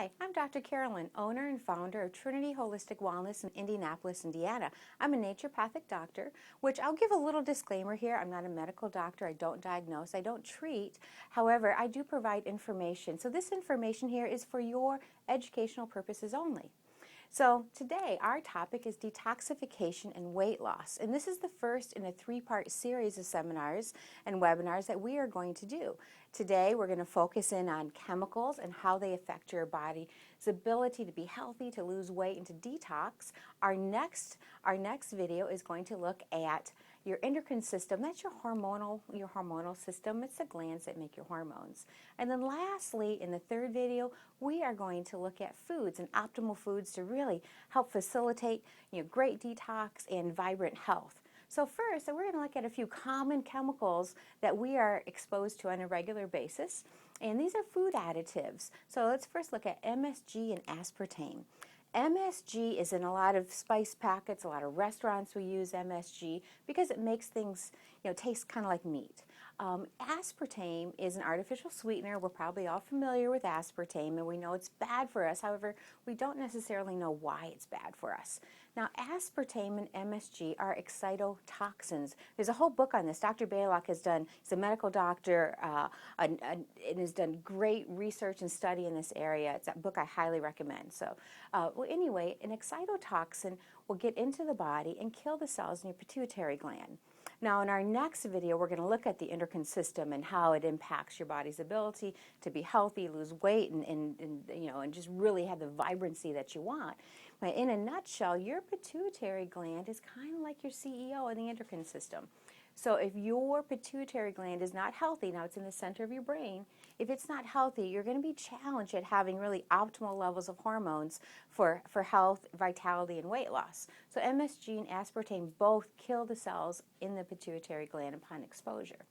Hi, I'm Dr. Carolyn, owner and founder of Trinity Holistic Wellness in Indianapolis, Indiana. I'm a naturopathic doctor, which I'll give a little disclaimer here. I'm not a medical doctor. I don't diagnose. I don't treat. However, I do provide information. So this information here is for your educational purposes only. So today our topic is detoxification and weight loss, and this is the first in a three-part series of seminars and webinars that we are going to do. Today we're going to focus in on chemicals and how they affect your body's ability to be healthy, to lose weight, and to detox. Our next video is going to look at your endocrine system. That's your hormonal system. It's the glands that make your hormones. And then lastly, in the third video, we are going to look at foods and optimal foods to really help facilitate great detox and vibrant health. So first, we're going to look at a few common chemicals that we are exposed to on a regular basis. And these are food additives. So let's first look at MSG and aspartame. MSG is in a lot of spice packets. A lot of restaurants will use MSG because it makes things, taste kind of like meat. Aspartame is an artificial sweetener. We're probably all familiar with aspartame, and we know it's bad for us. However, we don't necessarily know why it's bad for us. Now, aspartame and MSG are excitotoxins. There's a whole book on this. Dr. Baylock he's a medical doctor, and has done great research and study in this area. It's a book I highly recommend. So, well, anyway, an excitotoxin will get into the body and kill the cells in your pituitary gland. Now, in our next video, we're going to look at the endocrine system and how it impacts your body's ability to be healthy, lose weight, and just really have the vibrancy that you want. But in a nutshell, your pituitary gland is kind of like your CEO in the endocrine system. So if your pituitary gland is not healthy, now it's in the center of your brain, if it's not healthy, you're going to be challenged at having really optimal levels of hormones for health, vitality, and weight loss. So MSG and aspartame both kill the cells in the pituitary gland upon exposure.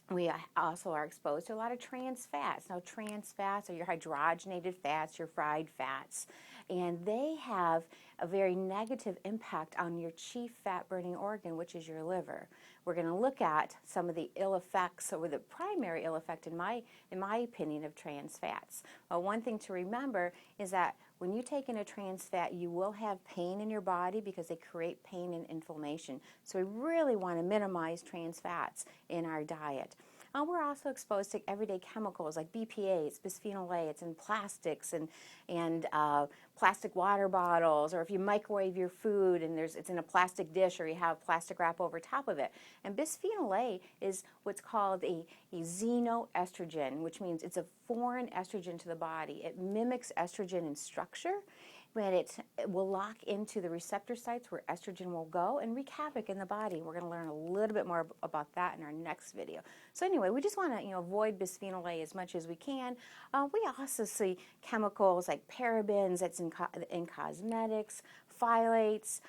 We also are exposed to a lot of trans fats. Now, trans fats are your hydrogenated fats, your fried fats, and they have a very negative impact on your chief fat-burning organ, which is your liver. We're going to look at some of the ill effects, or the primary ill effect, in my opinion, of trans fats. One thing to remember is that when you take in a trans fat, you will have pain in your body because they create pain and inflammation. So we really want to minimize trans fats in our diet. We're also exposed to everyday chemicals like BPA's, bisphenol A. It's in plastics and plastic water bottles, or if you microwave your food and it's in a plastic dish, or you have plastic wrap over top of it. And bisphenol A is what's called a xenoestrogen, which means it's a foreign estrogen to the body. It mimics estrogen in structure, but it will lock into the receptor sites where estrogen will go and wreak havoc in the body. We're going to learn a little bit more about that in our next video. So anyway, we just want to avoid bisphenol A as much as we can. We also see chemicals like parabens that's in cosmetics, phthalates,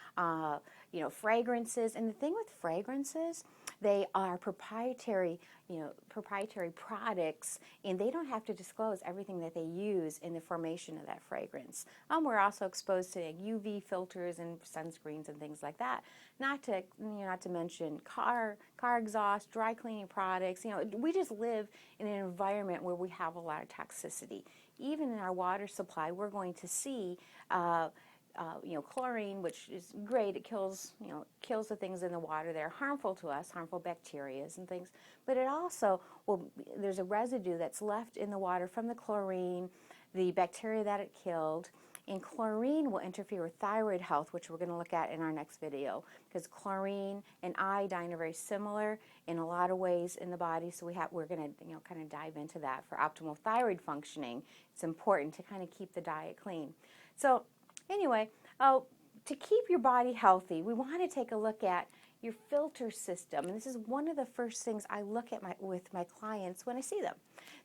fragrances. And the thing with fragrances, they are proprietary products, and they don't have to disclose everything that they use in the formation of that fragrance. We're also exposed to UV filters and sunscreens and things like that. Not to mention car exhaust, dry cleaning products. We just live in an environment where we have a lot of toxicity. Even in our water supply, we're going to see chlorine, which is great. It kills the things in the water that are harmful to us, harmful bacteria and things. But it also there's a residue that's left in the water from the chlorine, the bacteria that it killed. And chlorine will interfere with thyroid health, which we're going to look at in our next video, because chlorine and iodine are very similar in a lot of ways in the body. So we're going to kind of dive into that for optimal thyroid functioning. It's important to kind of keep the diet clean. So anyway, to keep your body healthy, we want to take a look at your filter system. And this is one of the first things I look at with my clients when I see them.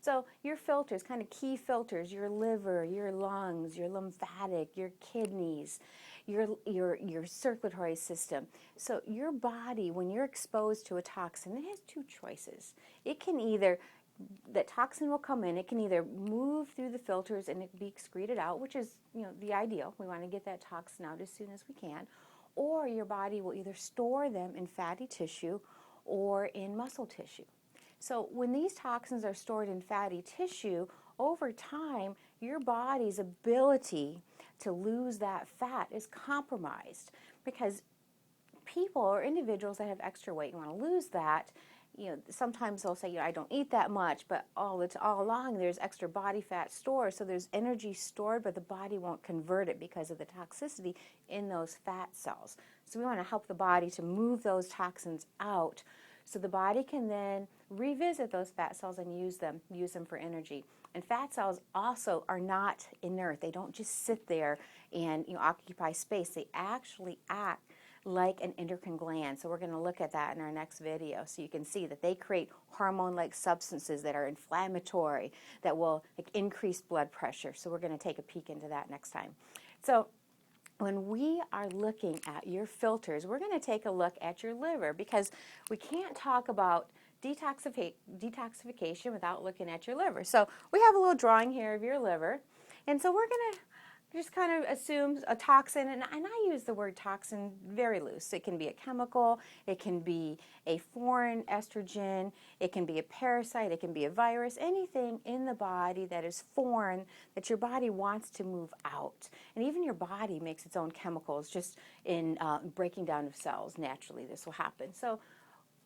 So your filters, kind of key filters, your liver, your lungs, your lymphatic, your kidneys, your circulatory system. So your body, when you're exposed to a toxin, it has two choices. That toxin will come in. It can either move through the filters and it be excreted out, which is the ideal. We want to get that toxin out as soon as we can. Or your body will either store them in fatty tissue or in muscle tissue. So when these toxins are stored in fatty tissue, over time, your body's ability to lose that fat is compromised, because people or individuals that have extra weight and want to lose that, sometimes they'll say, I don't eat that much, but all along there's extra body fat stored. So there's energy stored, but the body won't convert it because of the toxicity in those fat cells. So we want to help the body to move those toxins out, so the body can then revisit those fat cells and use them for energy. And fat cells also are not inert. They don't just sit there and occupy space. They actually act like an endocrine gland. So we're going to look at that in our next video, so you can see that they create hormone-like substances that are inflammatory, that will increase blood pressure. So we're going to take a peek into that next time. So when we are looking at your filters, we're going to take a look at your liver, because we can't talk about detoxification without looking at your liver. So we have a little drawing here of your liver, and so we're going to just kind of assume a toxin, and I use the word toxin very loose. It can be a chemical, it can be a foreign estrogen, it can be a parasite, it can be a virus, anything in the body that is foreign that your body wants to move out. And even your body makes its own chemicals just in breaking down of cells. Naturally, this will happen. So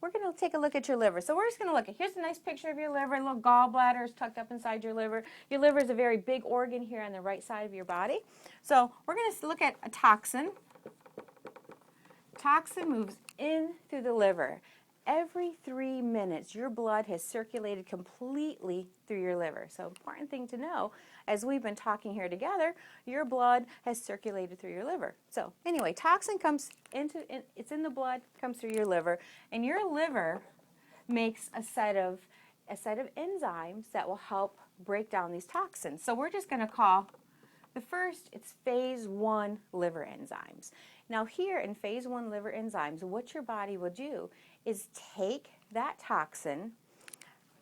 we're going to take a look at your liver. So we're just going to look at, here's a nice picture of your liver. A little gallbladder is tucked up inside your liver. Your liver is a very big organ here on the right side of your body. So we're going to look at a toxin. Toxin moves in through the liver. Every 3 minutes, your blood has circulated completely through your liver. So important thing to know, as we've been talking here together, your blood has circulated through your liver. So anyway, toxin comes it's in the blood, comes through your liver, and your liver makes a set of enzymes that will help break down these toxins. So we're just going to call the first, it's phase 1 liver enzymes. Now here in phase 1 liver enzymes, what your body will do is take that toxin,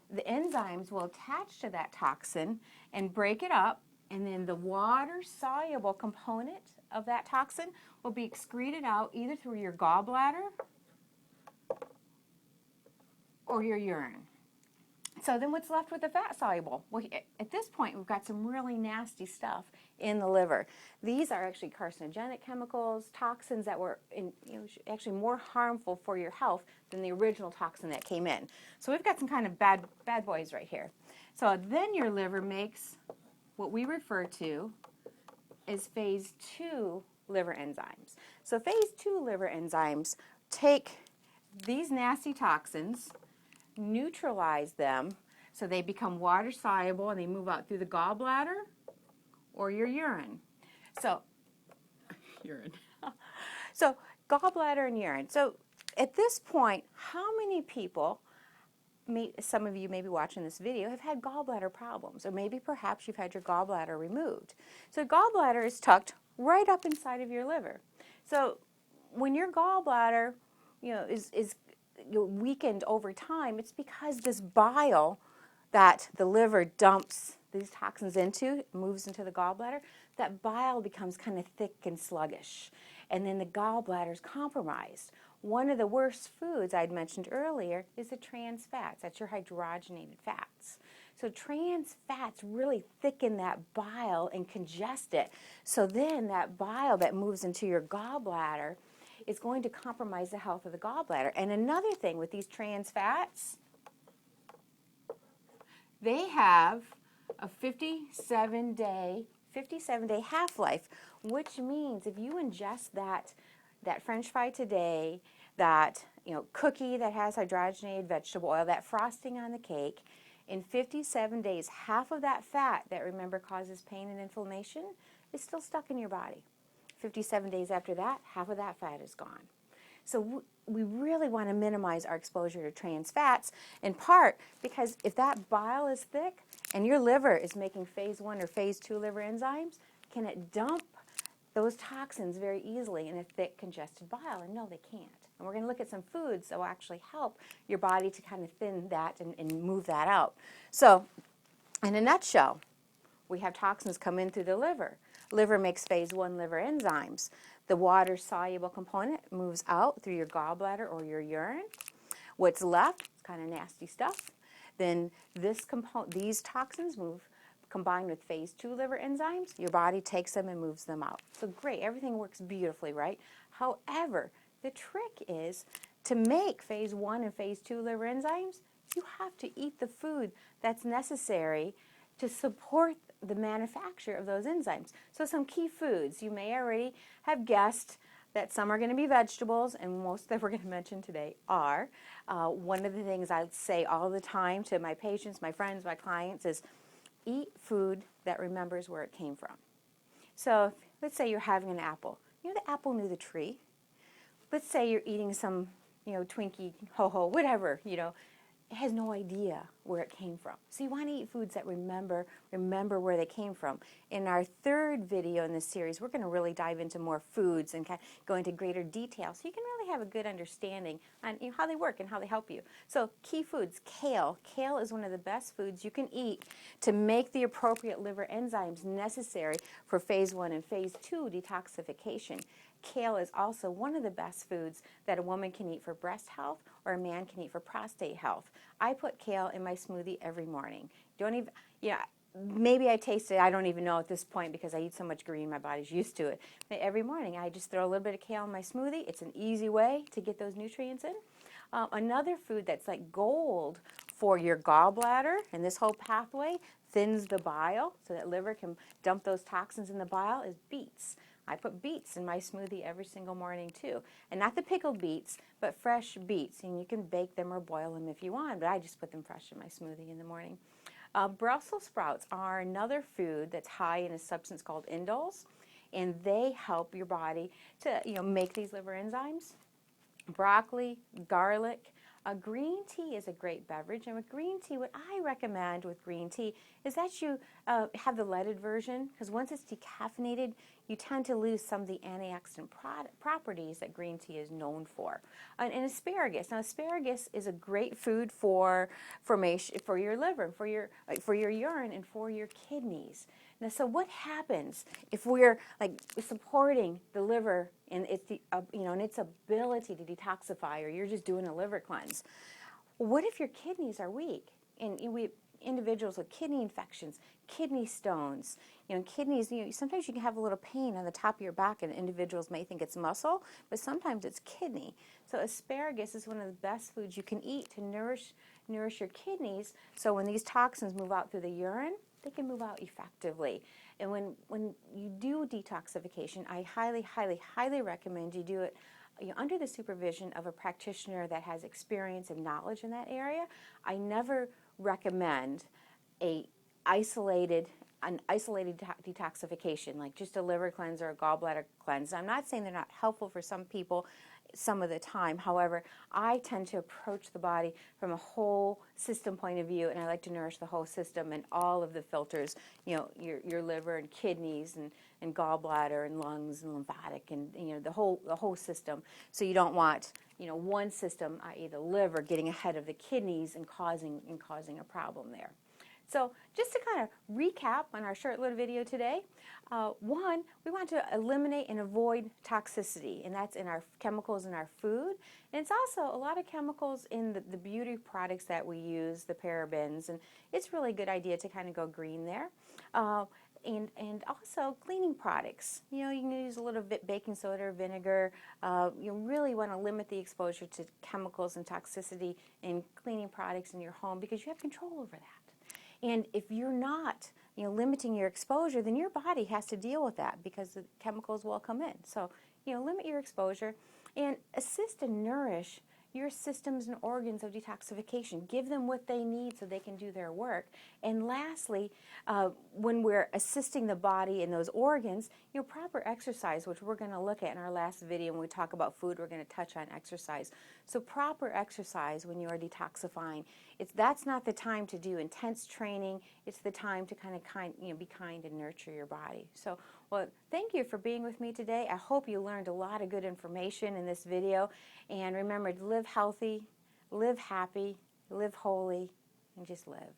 the enzymes will attach to that toxin and break it up, and then the water-soluble component of that toxin will be excreted out either through your gallbladder or your urine. So then what's left with the fat soluble? Well, at this point, we've got some really nasty stuff in the liver. These are actually carcinogenic chemicals, toxins that were actually more harmful for your health than the original toxin that came in. So we've got some kind of bad boys right here. So then your liver makes what we refer to as phase 2 liver enzymes. So phase 2 liver enzymes take these nasty toxins, neutralize them, so they become water soluble, and they move out through the gallbladder or your urine. So so gallbladder and urine. So at this point, how many people, some of you may be watching this video, have had gallbladder problems, or maybe perhaps you've had your gallbladder removed. So gallbladder is tucked right up inside of your liver. So when your gallbladder is weakened over time, it's because this bile that the liver dumps these toxins into, moves into the gallbladder, that bile becomes kind of thick and sluggish, and then the gallbladder is compromised. One of the worst foods I'd mentioned earlier is the trans fats. That's your hydrogenated fats. So trans fats really thicken that bile and congest it. So then that bile that moves into your gallbladder is going to compromise the health of the gallbladder. And another thing with these trans fats, they have a 57-day half-life, which means if you ingest that French fry today, that cookie that has hydrogenated vegetable oil, that frosting on the cake, in 57 days, half of that fat that, remember, causes pain and inflammation is still stuck in your body. 57 days after that, half of that fat is gone. So we really want to minimize our exposure to trans fats, in part because if that bile is thick and your liver is making phase 1 or phase 2 liver enzymes, can it dump those toxins very easily in a thick, congested bile? And no, they can't. And we're going to look at some foods that will actually help your body to kind of thin that and move that out. So in a nutshell, we have toxins come in through the liver. Liver makes phase 1 liver enzymes. The water-soluble component moves out through your gallbladder or your urine. What's left is kind of nasty stuff. then these toxins move, combined with phase 2 liver enzymes, your body takes them and moves them out. So great, everything works beautifully, right? However, the trick is to make phase 1 and phase 2 liver enzymes, you have to eat the food that's necessary to support the manufacture of those enzymes. So some key foods, you may already have guessed that some are going to be vegetables, and most that we're going to mention today are. One of the things I say all the time to my patients, my friends, my clients is eat food that remembers where it came from. So let's say you're having an apple. You know, the apple knew the tree. Let's say you're eating some, Twinkie, ho-ho, whatever, it has no idea where it came from. So you want to eat foods that remember where they came from. In our third video in this series, we're going to really dive into more foods and kind of go into greater detail so you can really have a good understanding on how they work and how they help you. So key foods, kale. Kale is one of the best foods you can eat to make the appropriate liver enzymes necessary for phase 1 and phase 2 detoxification. Kale is also one of the best foods that a woman can eat for breast health or a man can eat for prostate health. I put kale in my smoothie every morning. Don't even, maybe I taste it, I don't even know at this point because I eat so much green, my body's used to it. But every morning I just throw a little bit of kale in my smoothie. It's an easy way to get those nutrients in. Another food that's like gold for your gallbladder and this whole pathway, thins the bile so that liver can dump those toxins in the bile, is beets. I put beets in my smoothie every single morning too. And not the pickled beets, but fresh beets. And you can bake them or boil them if you want, but I just put them fresh in my smoothie in the morning. Brussels sprouts are another food that's high in a substance called indoles, and they help your body to make these liver enzymes. Broccoli, garlic. Green tea is a great beverage, and with green tea, what I recommend with green tea is that you have the leaded version, because once it's decaffeinated, you tend to lose some of the antioxidant properties that green tea is known for. And asparagus. Now, asparagus is a great food for your liver, for your urine, and for your kidneys. Now, so what happens if we're supporting the liver and its and its ability to detoxify, or you're just doing a liver cleanse? What if your kidneys are weak? And individuals with kidney infections, kidney stones, kidneys, sometimes you can have a little pain on the top of your back, and individuals may think it's muscle, but sometimes it's kidney. So asparagus is one of the best foods you can eat to nourish your kidneys, so when these toxins move out through the urine, they can move out effectively. And when you do detoxification, I highly, highly, highly recommend you do it under the supervision of a practitioner that has experience and knowledge in that area. I never recommend an isolated detoxification, like just a liver cleanse or a gallbladder cleanse. I'm not saying they're not helpful for some people some of the time. However, I tend to approach the body from a whole system point of view, and I like to nourish the whole system and all of the filters, your liver and kidneys and gallbladder and lungs and lymphatic and the whole system. So you don't want one system, i.e. the liver, getting ahead of the kidneys and causing a problem there. So just to kind of recap on our short little video today, one, we want to eliminate and avoid toxicity, and that's in our chemicals in our food. And it's also a lot of chemicals in the beauty products that we use, the parabens, and it's really a good idea to kind of go green there. And also cleaning products. You can use a little bit baking soda or vinegar. You really want to limit the exposure to chemicals and toxicity in cleaning products in your home because you have control over that. And if you're not, limiting your exposure, then your body has to deal with that because the chemicals will come in. So, limit your exposure and assist and nourish your systems and organs of detoxification. Give them what they need so they can do their work. And lastly, when we're assisting the body and those organs, proper exercise, which we're going to look at in our last video when we talk about food, we're going to touch on exercise. So proper exercise when you are detoxifying, that's not the time to do intense training. It's the time to be kind and nurture your body. So, well, thank you for being with me today. I hope you learned a lot of good information in this video. And remember to live healthy, live happy, live holy, and just live.